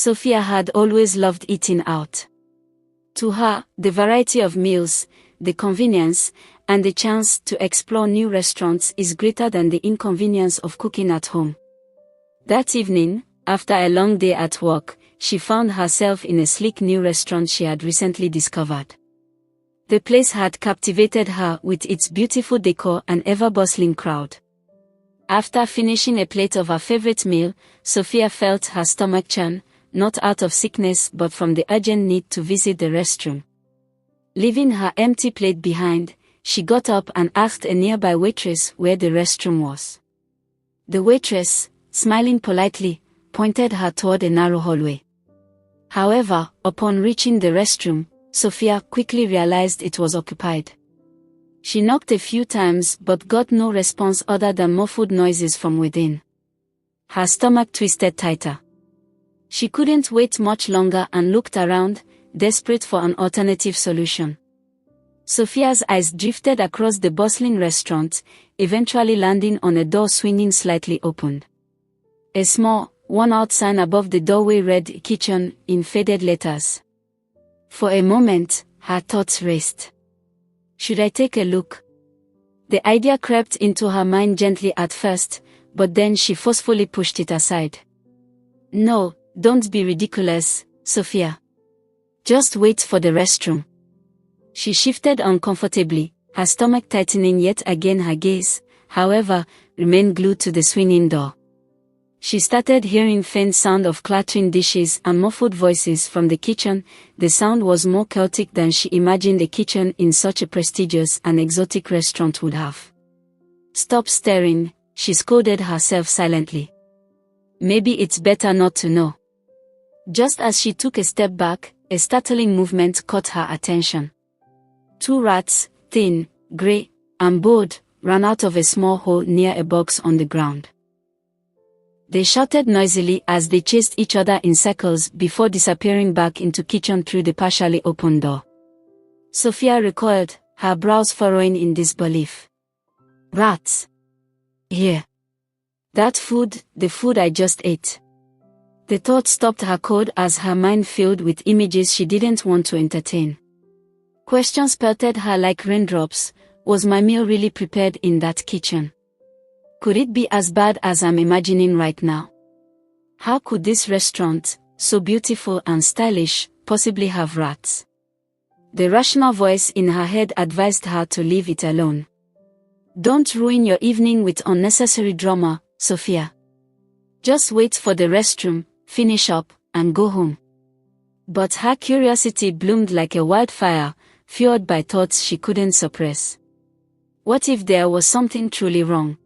Sophia had always loved eating out. To her, the variety of meals, the convenience, and the chance to explore new restaurants is greater than the inconvenience of cooking at home. That evening, after a long day at work, she found herself in a sleek new restaurant she had recently discovered. The place had captivated her with its beautiful decor and ever-bustling crowd. After finishing a plate of her favorite meal, Sophia felt her stomach churn, not out of sickness but from the urgent need to visit the restroom. Leaving her empty plate behind, she got up and asked a nearby waitress where the restroom was. The waitress, smiling politely, pointed her toward a narrow hallway. However, upon reaching the restroom, Sophia quickly realized it was occupied. She knocked a few times but got no response other than muffled noises from within. Her stomach twisted tighter. She couldn't wait much longer and looked around, desperate for an alternative solution. Sophia's eyes drifted across the bustling restaurant, eventually landing on a door swinging slightly open. A small, worn-out sign above the doorway read "Kitchen" in faded letters. For a moment, her thoughts raced. Should I take a look? The idea crept into her mind gently at first, but then she forcefully pushed it aside. No, don't be ridiculous, Sophia. Just wait for the restroom. She shifted uncomfortably, her stomach tightening yet again. Her gaze, however, remained glued to the swinging door. She started hearing faint sound of clattering dishes and muffled voices from the kitchen. The sound was more chaotic than she imagined a kitchen in such a prestigious and exotic restaurant would have. Stop staring, she scolded herself silently. Maybe it's better not to know. Just as she took a step back, a startling movement caught her attention. Two rats, thin, grey, and bored, ran out of a small hole near a box on the ground. They shouted noisily as they chased each other in circles before disappearing back into kitchen through the partially open door. Sophia recoiled, her brows furrowing in disbelief. Rats! Here! That food, the food I just ate. The thought stopped her cold as her mind filled with images she didn't want to entertain. Questions pelted her like raindrops. Was my meal really prepared in that kitchen? Could it be as bad as I'm imagining right now? How could this restaurant, so beautiful and stylish, possibly have rats? The rational voice in her head advised her to leave it alone. Don't ruin your evening with unnecessary drama, Sophia. Just wait for the restroom, finish up, and go home. But her curiosity bloomed like a wildfire, fueled by thoughts she couldn't suppress. What if there was something truly wrong?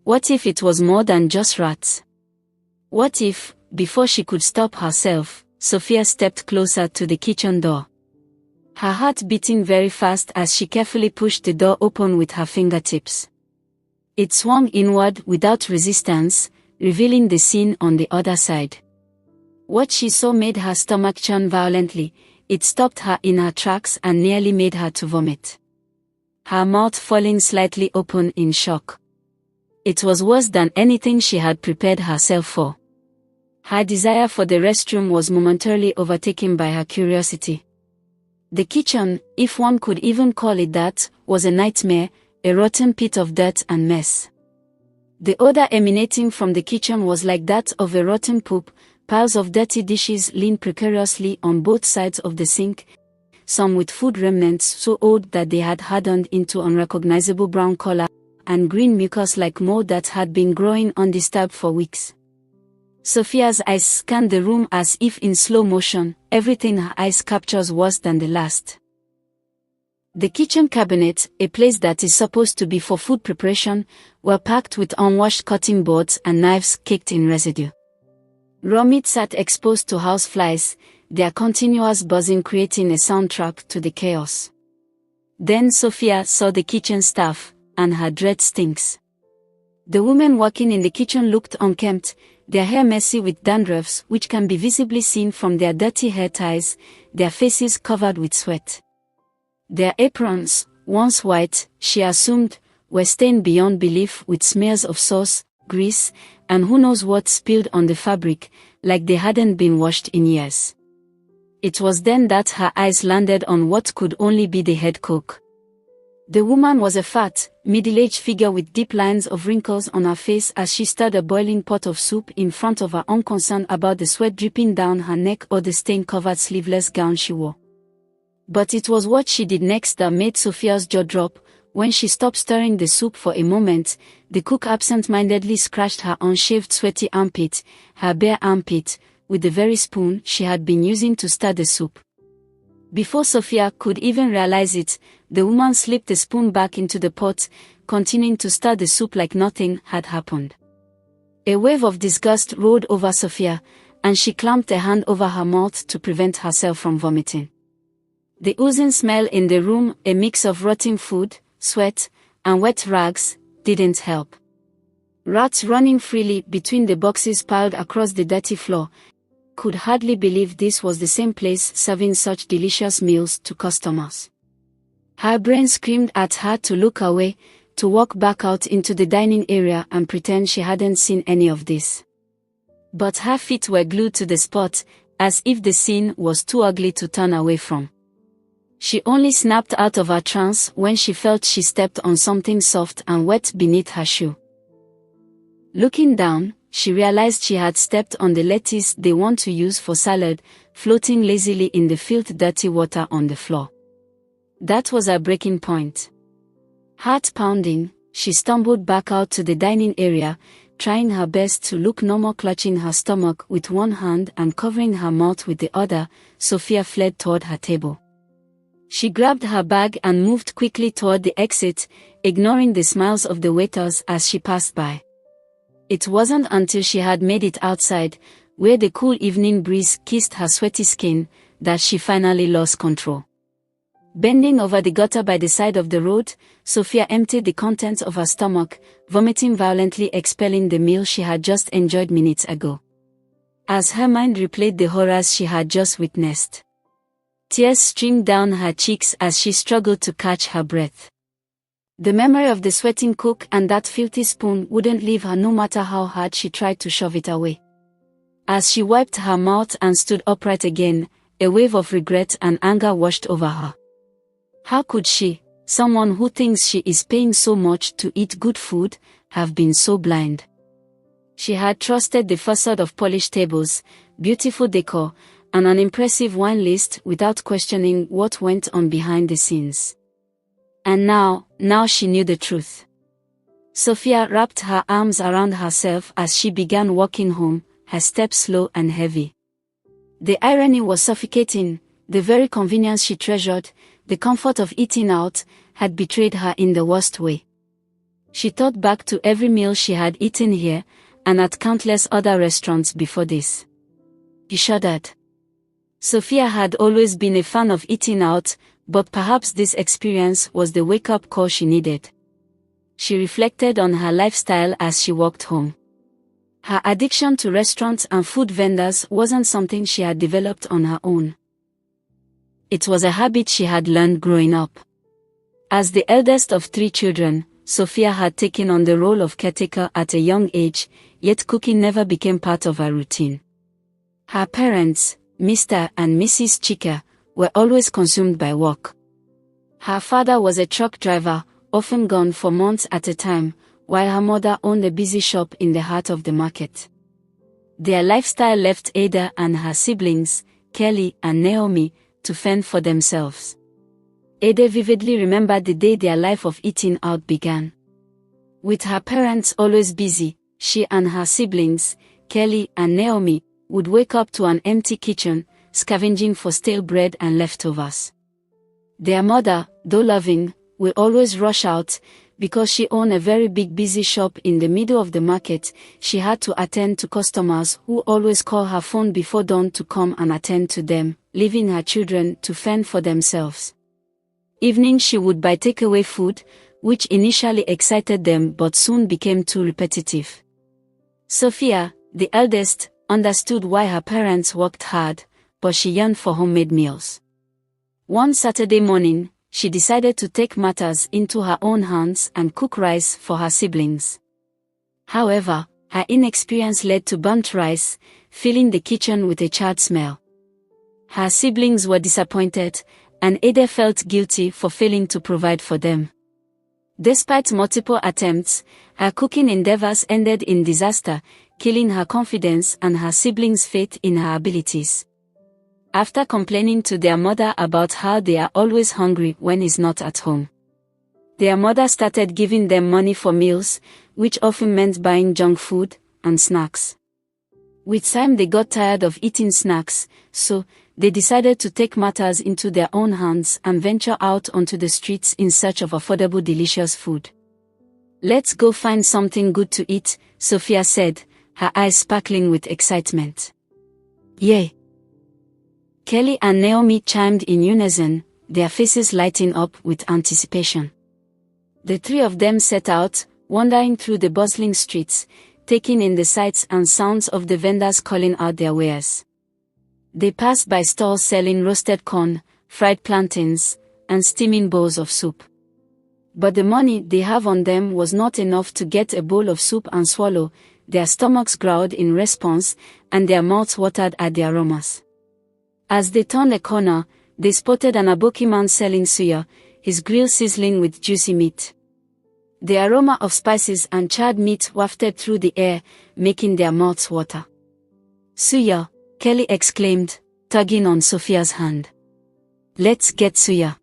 What if it was more than just rats? What if, before she could stop herself, Sophia stepped closer to the kitchen door? Her heart beating very fast as she carefully pushed the door open with her fingertips. It swung inward without resistance, revealing the scene on the other side. What she saw made her stomach churn violently. It stopped her in her tracks and nearly made her to vomit. Her mouth falling slightly open in shock. It was worse than anything she had prepared herself for. Her desire for the restroom was momentarily overtaken by her curiosity. The kitchen, if one could even call it that, was a nightmare, a rotten pit of dirt and mess. The odor emanating from the kitchen was like that of a rotten poop. Piles of dirty dishes leaned precariously on both sides of the sink, some with food remnants so old that they had hardened into unrecognizable brown color, and green mucus like mold that had been growing undisturbed for weeks. Sophia's eyes scanned the room as if in slow motion. Everything her eyes captured worse than the last. The kitchen cabinet, a place that is supposed to be for food preparation, were packed with unwashed cutting boards and knives caked in residue. Raw meat sat exposed to houseflies, their continuous buzzing creating a soundtrack to the chaos. Then Sophia saw the kitchen staff, and her dread stinks. The women working in the kitchen looked unkempt, their hair messy with dandruffs which can be visibly seen from their dirty hair ties, their faces covered with sweat. Their aprons, once white, she assumed, were stained beyond belief with smears of sauce, grease, and who knows what spilled on the fabric, like they hadn't been washed in years. It was then that her eyes landed on what could only be the head cook. The woman was a fat, middle-aged figure with deep lines of wrinkles on her face as she stirred a boiling pot of soup in front of her, unconcerned about the sweat dripping down her neck or the stain-covered sleeveless gown she wore. But it was what she did next that made Sophia's jaw drop. When she stopped stirring the soup for a moment, the cook absent-mindedly scratched her unshaved sweaty armpit, her bare armpit, with the very spoon she had been using to stir the soup. Before Sophia could even realize it, the woman slipped the spoon back into the pot, continuing to stir the soup like nothing had happened. A wave of disgust rolled over Sophia, and she clamped a hand over her mouth to prevent herself from vomiting. The oozing smell in the room, a mix of rotting food, sweat, and wet rags, didn't help. Rats running freely between the boxes piled across the dirty floor. Could hardly believe this was the same place serving such delicious meals to customers. Her brain screamed at her to look away, to walk back out into the dining area and pretend she hadn't seen any of this. But her feet were glued to the spot, as if the scene was too ugly to turn away from. She only snapped out of her trance when she felt she stepped on something soft and wet beneath her shoe. Looking down, she realized she had stepped on the lettuce they want to use for salad, floating lazily in the filth-dirty water on the floor. That was her breaking point. Heart pounding, she stumbled back out to the dining area, trying her best to look normal, clutching her stomach with one hand and covering her mouth with the other. Sophia fled toward her table. She grabbed her bag and moved quickly toward the exit, ignoring the smiles of the waiters as she passed by. It wasn't until she had made it outside, where the cool evening breeze kissed her sweaty skin, that she finally lost control. Bending over the gutter by the side of the road, Sophia emptied the contents of her stomach, vomiting violently, expelling the meal she had just enjoyed minutes ago. As her mind replayed the horrors she had just witnessed, tears streamed down her cheeks as she struggled to catch her breath. The memory of the sweating cook and that filthy spoon wouldn't leave her no matter how hard she tried to shove it away. As she wiped her mouth and stood upright again, a wave of regret and anger washed over her. How could she, someone who thinks she is paying so much to eat good food, have been so blind? She had trusted the facade of polished tables, beautiful decor, and an impressive wine list without questioning what went on behind the scenes. And now she knew the truth. Sophia wrapped her arms around herself as she began walking home, her steps slow and heavy. The irony was suffocating. The very convenience she treasured, the comfort of eating out, had betrayed her in the worst way. She thought back to every meal she had eaten here, and at countless other restaurants before this. She shuddered. Sophia had always been a fan of eating out, but perhaps this experience was the wake-up call she needed. She reflected on her lifestyle as she walked home. Her addiction to restaurants and food vendors wasn't something she had developed on her own. It was a habit she had learned growing up. As the eldest of 3 children, Sophia had taken on the role of caretaker at a young age, yet cooking never became part of her routine. Her parents, Mr. and Mrs. Chika, were always consumed by work. Her father was a truck driver, often gone for months at a time, while her mother owned a busy shop in the heart of the market. Their lifestyle left Ada and her siblings, Kelly and Naomi, to fend for themselves. Ada vividly remembered the day their life of eating out began. With her parents always busy, she and her siblings, Kelly and Naomi, would wake up to an empty kitchen, scavenging for stale bread and leftovers. Their mother, though loving, would always rush out. Because she owned a very big busy shop in the middle of the market, she had to attend to customers who always call her phone before dawn to come and attend to them, leaving her children to fend for themselves. Evening she would buy takeaway food, which initially excited them but soon became too repetitive. Sophia, the eldest, understood why her parents worked hard, but she yearned for homemade meals. One Saturday morning, she decided to take matters into her own hands and cook rice for her siblings. However, her inexperience led to burnt rice, filling the kitchen with a charred smell. Her siblings were disappointed, and Ada felt guilty for failing to provide for them. Despite multiple attempts, her cooking endeavors ended in disaster, killing her confidence and her siblings' faith in her abilities. After complaining to their mother about how they are always hungry when he's not at home, their mother started giving them money for meals, which often meant buying junk food and snacks. With time they got tired of eating snacks, so they decided to take matters into their own hands and venture out onto the streets in search of affordable delicious food. "Let's go find something good to eat," Sophia said, her eyes sparkling with excitement. "Yay!" Kelly and Naomi chimed in unison, their faces lighting up with anticipation. The three of them set out, wandering through the bustling streets, taking in the sights and sounds of the vendors calling out their wares. They passed by stalls selling roasted corn, fried plantains, and steaming bowls of soup. But the money they have on them was not enough to get a bowl of soup and swallow. Their stomachs growled in response, and their mouths watered at the aromas. As they turned a corner, they spotted an Aboki man selling suya, his grill sizzling with juicy meat. The aroma of spices and charred meat wafted through the air, making their mouths water. "Suya," Kelly exclaimed, tugging on Sophia's hand. "Let's get suya."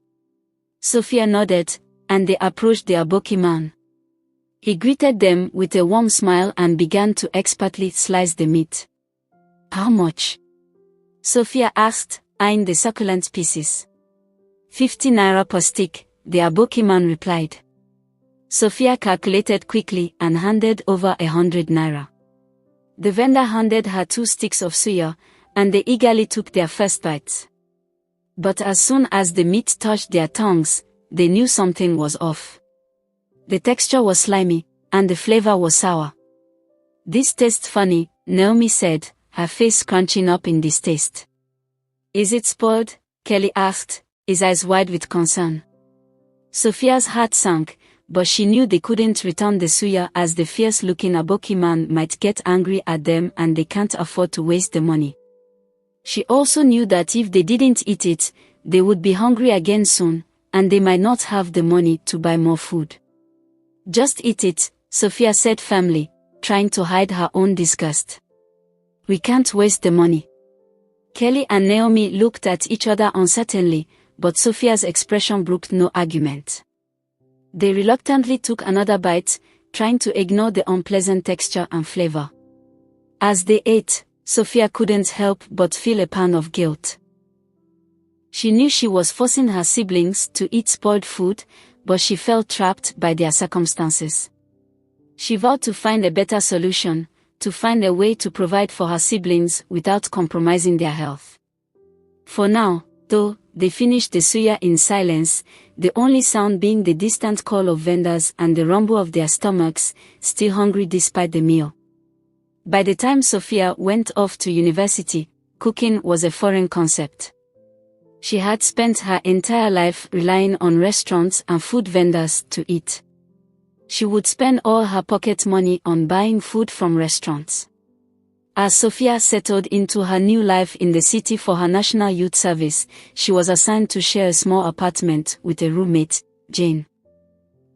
Sophia nodded, and they approached the Aboki man. He greeted them with a warm smile and began to expertly slice the meat. "How much?" Sophia asked, eyeing the succulent pieces. 50 naira per stick, the Aboki man replied. Sophia calculated quickly and handed over 100 naira. The vendor handed her 2 sticks of suya, and they eagerly took their first bites. But as soon as the meat touched their tongues, they knew something was off. The texture was slimy, and the flavor was sour. "This tastes funny," Naomi said, her face scrunching up in distaste. "Is it spoiled?" Kelly asked, his eyes wide with concern. Sophia's heart sank, but she knew they couldn't return the suya as the fierce-looking Aboki man might get angry at them and they can't afford to waste the money. She also knew that if they didn't eat it, they would be hungry again soon, and they might not have the money to buy more food. "Just eat it," Sophia said firmly, trying to hide her own disgust. "We can't waste the money." Kelly and Naomi looked at each other uncertainly, but Sophia's expression brooked no argument. They reluctantly took another bite, trying to ignore the unpleasant texture and flavor. As they ate, Sophia couldn't help but feel a pang of guilt. She knew she was forcing her siblings to eat spoiled food, but she felt trapped by their circumstances. She vowed to find a better solution, to find a way to provide for her siblings without compromising their health. For now, though, they finished the suya in silence, the only sound being the distant call of vendors and the rumble of their stomachs, still hungry despite the meal. By the time Sophia went off to university, cooking was a foreign concept. She had spent her entire life relying on restaurants and food vendors to eat. She would spend all her pocket money on buying food from restaurants. As Sophia settled into her new life in the city for her National Youth Service, she was assigned to share a small apartment with a roommate, Jane.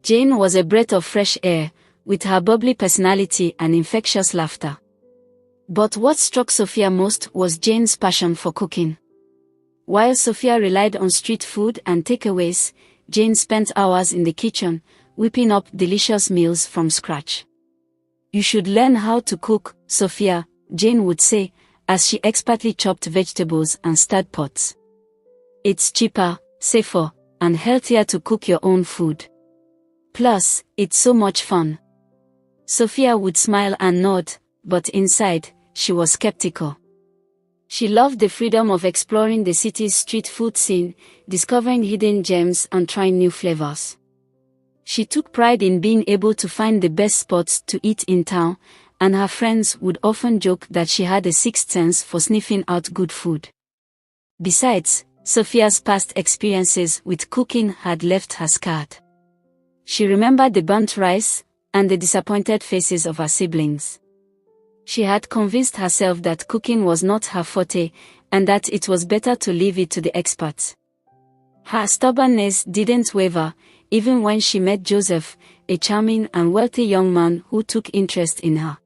Jane was a breath of fresh air, with her bubbly personality and infectious laughter. But what struck Sophia most was Jane's passion for cooking. While Sophia relied on street food and takeaways, Jane spent hours in the kitchen, whipping up delicious meals from scratch. "You should learn how to cook, Sophia," Jane would say, as she expertly chopped vegetables and stirred pots. "It's cheaper, safer, and healthier to cook your own food. Plus, it's so much fun." Sophia would smile and nod, but inside, she was skeptical. She loved the freedom of exploring the city's street food scene, discovering hidden gems and trying new flavors. She took pride in being able to find the best spots to eat in town, and her friends would often joke that she had a sixth sense for sniffing out good food. Besides, Sophia's past experiences with cooking had left her scarred. She remembered the burnt rice, and the disappointed faces of her siblings. She had convinced herself that cooking was not her forte, and that it was better to leave it to the experts. Her stubbornness didn't waver, even when she met Joseph, a charming and wealthy young man who took interest in her.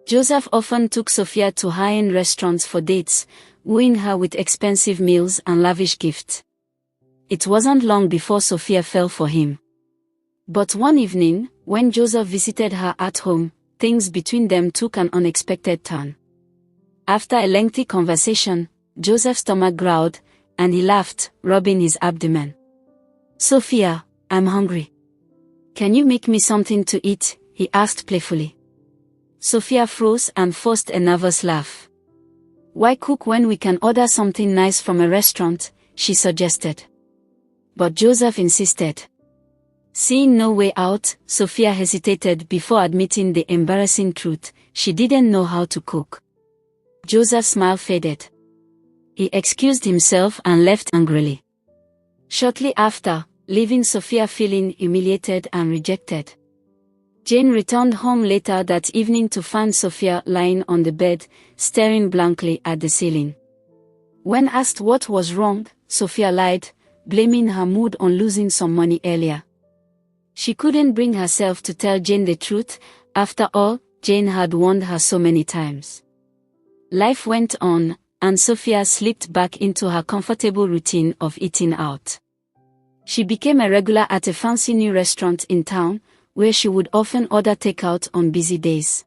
Joseph often took Sophia to high-end restaurants for dates, wooing her with expensive meals and lavish gifts. It wasn't long before Sophia fell for him. But one evening, when Joseph visited her at home, things between them took an unexpected turn. After a lengthy conversation, Joseph's stomach growled, and he laughed, rubbing his abdomen. "Sophia, I'm hungry. Can you make me something to eat?" he asked playfully. Sophia froze and forced a nervous laugh. "Why cook when we can order something nice from a restaurant?" she suggested. But Joseph insisted. Seeing no way out, Sophia hesitated before admitting the embarrassing truth: she didn't know how to cook. Joseph's smile faded. He excused himself and left angrily. Shortly after, leaving Sophia feeling humiliated and rejected. Jane returned home later that evening to find Sophia lying on the bed, staring blankly at the ceiling. When asked what was wrong, Sophia lied, blaming her mood on losing some money earlier. She couldn't bring herself to tell Jane the truth. After all, Jane had warned her so many times. Life went on, and Sophia slipped back into her comfortable routine of eating out. She became a regular at a fancy new restaurant in town, where she would often order takeout on busy days.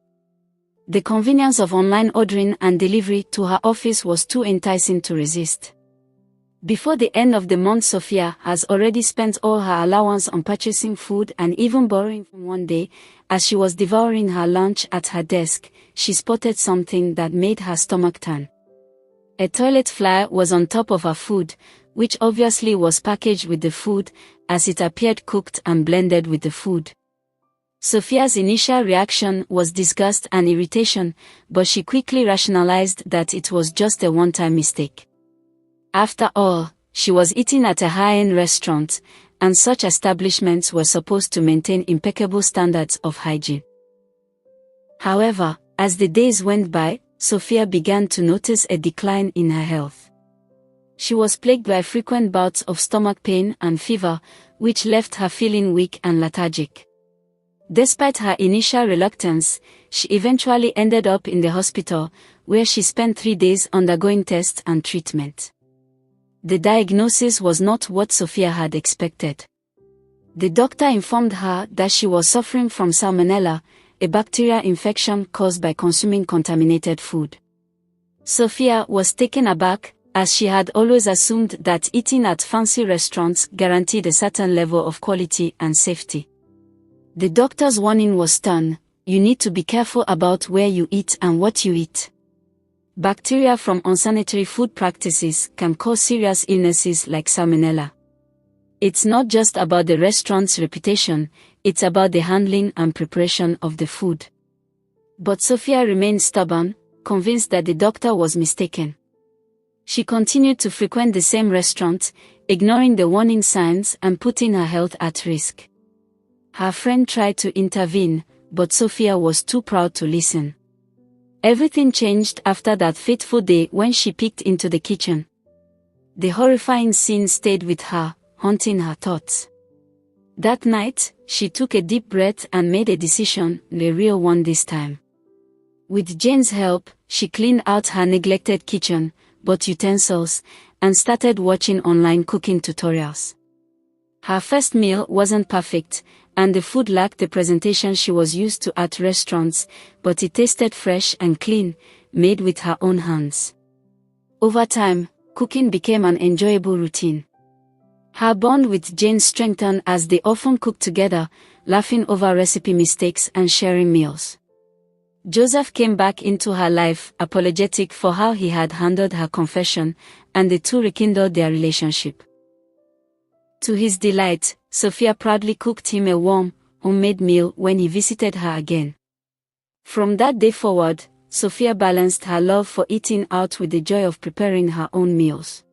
The convenience of online ordering and delivery to her office was too enticing to resist. Before the end of the month, Sophia has already spent all her allowance on purchasing food and even borrowing from one day. As she was devouring her lunch at her desk, she spotted something that made her stomach turn. A toilet flyer was on top of her food, which obviously was packaged with the food, as it appeared cooked and blended with the food. Sophia's initial reaction was disgust and irritation, but she quickly rationalized that it was just a one-time mistake. After all, she was eating at a high-end restaurant, and such establishments were supposed to maintain impeccable standards of hygiene. However, as the days went by, Sophia began to notice a decline in her health. She was plagued by frequent bouts of stomach pain and fever, which left her feeling weak and lethargic. Despite her initial reluctance, she eventually ended up in the hospital, where she spent 3 days undergoing tests and treatment. The diagnosis was not what Sophia had expected. The doctor informed her that she was suffering from salmonella, a bacterial infection caused by consuming contaminated food. Sophia was taken aback, as she had always assumed that eating at fancy restaurants guaranteed a certain level of quality and safety. The doctor's warning was stern: you need to be careful about where you eat and what you eat. Bacteria from unsanitary food practices can cause serious illnesses like salmonella. It's not just about the restaurant's reputation, it's about the handling and preparation of the food. But Sophia remained stubborn, convinced that the doctor was mistaken. She continued to frequent the same restaurant, ignoring the warning signs and putting her health at risk. Her friend tried to intervene, but Sophia was too proud to listen. Everything changed after that fateful day when she peeked into the kitchen. The horrifying scene stayed with her, haunting her thoughts. That night, she took a deep breath and made a decision, the real one this time. With Jane's help, she cleaned out her neglected kitchen, bought utensils, and started watching online cooking tutorials. Her first meal wasn't perfect, and the food lacked the presentation she was used to at restaurants, but it tasted fresh and clean, made with her own hands. Over time, cooking became an enjoyable routine. Her bond with Jane strengthened as they often cooked together, laughing over recipe mistakes and sharing meals. Joseph came back into her life, apologetic for how he had handled her confession, and the two rekindled their relationship. To his delight, Sophia proudly cooked him a warm, homemade meal when he visited her again. From that day forward, Sophia balanced her love for eating out with the joy of preparing her own meals.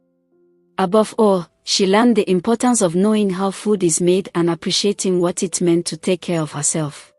Above all, she learned the importance of knowing how food is made and appreciating what it meant to take care of herself.